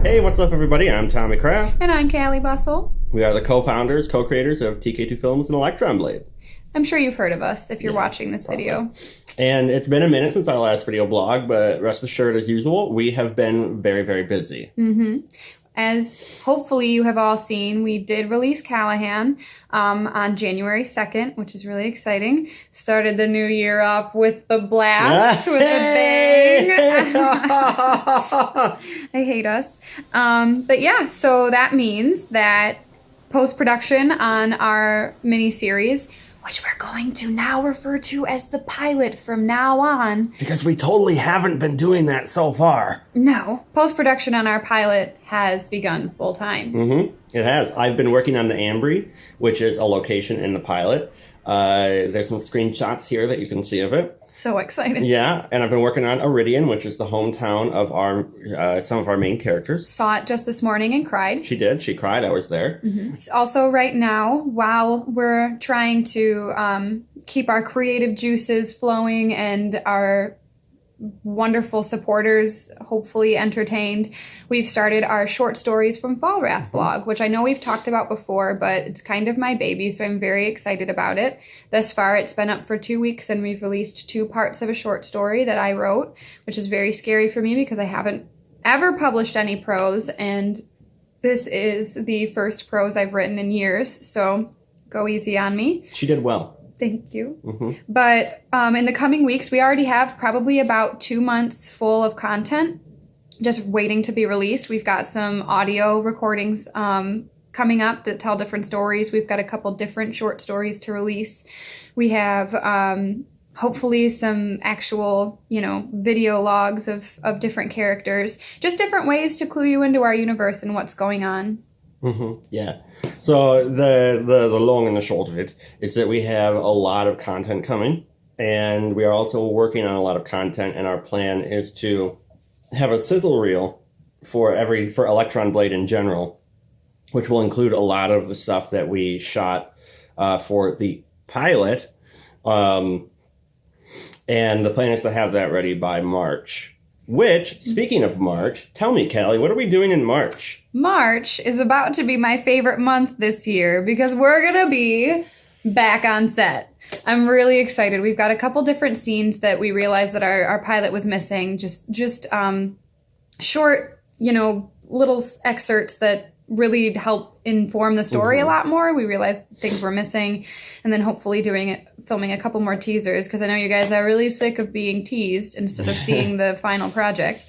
Hey, what's up, everybody? I'm Tommy Kraft. And I'm Callie Bustle. We are the co-founders, co-creators of TK2 Films and Electron Blade. I'm sure you've heard of us if you're watching this video. And it's been a minute since our last video blog, but rest assured, as usual, we have been very, very busy. Mm-hmm. As hopefully you have all seen, we did release Calahan on January 2nd, which is really exciting. Started the new year off with the blast, with a bang. I hate us. But yeah, so that means that post-production on our mini-series, which we're going to now refer to as the pilot from now on. Because we totally haven't been doing that so far. No. Post-production on our pilot has begun full-time. Mm-hmm. It has. I've been working on the Ambry, which is a location in the pilot. There's some screenshots here that you can see of it. So excited. Yeah, and I've been working on Iridian, which is the hometown of our some of our main characters. Saw it just this morning and cried. She did. She cried. I was there. Mm-hmm. Also, right now, while we're trying to keep our creative juices flowing and our wonderful supporters hopefully entertained, we've started our short Stories from Fal'Rath blog, which I know we've talked about before, but it's kind of my baby, so I'm very excited about it. Thus far, it's been up for 2 weeks, and we've released 2 parts of a short story that I wrote, which is very scary for me because I haven't ever published any prose, and this is the first prose I've written in years, so go easy on me. She did well. Thank you. Mm-hmm. But in the coming weeks, we already have probably about 2 months full of content just waiting to be released. We've got some audio recordings coming up that tell different stories. We've got a couple different short stories to release. We have hopefully some actual, video logs of different characters. Just different ways to clue you into our universe and what's going on. Mm-hmm. Yeah. So the long and the short of it is that we have a lot of content coming, and we are also working on a lot of content, and our plan is to have a sizzle reel for Electron Blade in general, which will include a lot of the stuff that we shot for the pilot, and the plan is to have that ready by March. Which, speaking of March, tell me, Callie, what are we doing in March? March is about to be my favorite month this year because we're going to be back on set. I'm really excited. We've got a couple different scenes that we realized that our pilot was missing. Just short, little excerpts that really help inform the story a lot more. We realized things were missing, and then hopefully filming a couple more teasers, because I know you guys are really sick of being teased instead of seeing the final project.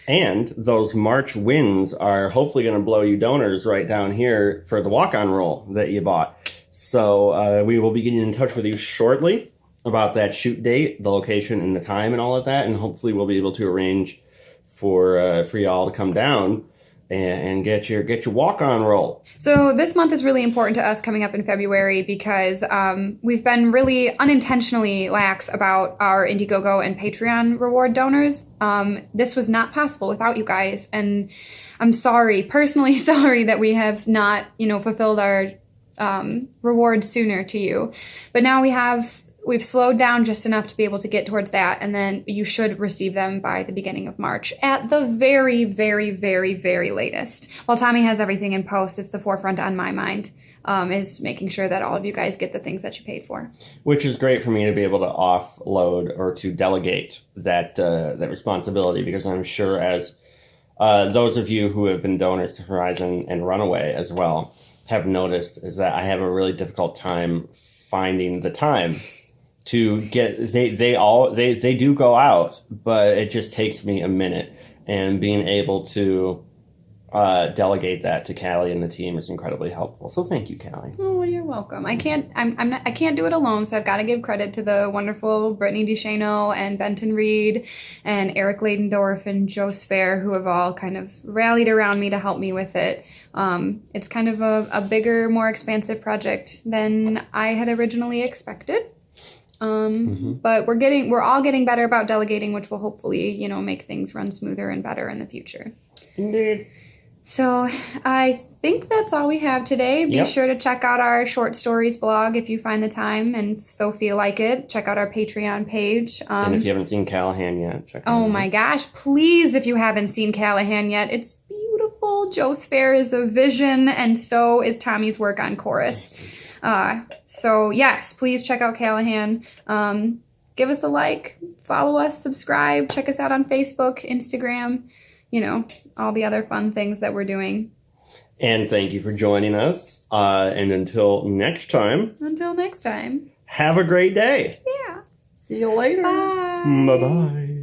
And those March wins are hopefully going to blow you donors right down here for the walk-on roll that you bought. So we will be getting in touch with you shortly about that shoot date, the location, and the time, and all of that, and hopefully we'll be able to arrange for y'all to come down and get your walk-on roll. So this month is really important to us coming up in February because we've been really unintentionally lax about our Indiegogo and Patreon reward donors. This was not possible without you guys, and I'm personally sorry that we have not, fulfilled our reward sooner to you. But now we've slowed down just enough to be able to get towards that, and then you should receive them by the beginning of March at the very, very, very, very latest. While Tommy has everything in post, it's the forefront on my mind, is making sure that all of you guys get the things that you paid for. Which is great for me to be able to offload or to delegate that responsibility, because I'm sure as those of you who have been donors to Horizon and Runaway as well have noticed, is that I have a really difficult time finding the time to get, they do go out, but it just takes me a minute, and being able to delegate that to Callie and the team is incredibly helpful. So thank you, Callie. Oh, you're welcome. I can't do it alone, so I've got to give credit to the wonderful Brittany DeShano and Benton Reed and Eric Ladendorf and Joe Sfair, who have all kind of rallied around me to help me with it. It's kind of a bigger, more expansive project than I had originally expected. But we're all getting better about delegating, which will hopefully, make things run smoother and better in the future. Indeed. So I think that's all we have today. Be sure to check out our short stories blog if you find the time and so feel like it. Check out our Patreon page. And if you haven't seen Calahan yet, check it out. Oh my gosh, please, if you haven't seen Calahan yet, it's beautiful. beautiful. Joe's fair is a vision, and so is Tommy's work on chorus. So yes, please check out Calahan. Give us a like, follow us, subscribe, check us out on Facebook, Instagram, all the other fun things that we're doing. And thank you for joining us. And until next time. Until next time. Have a great day. Yeah. See you later. Bye. Bye-bye.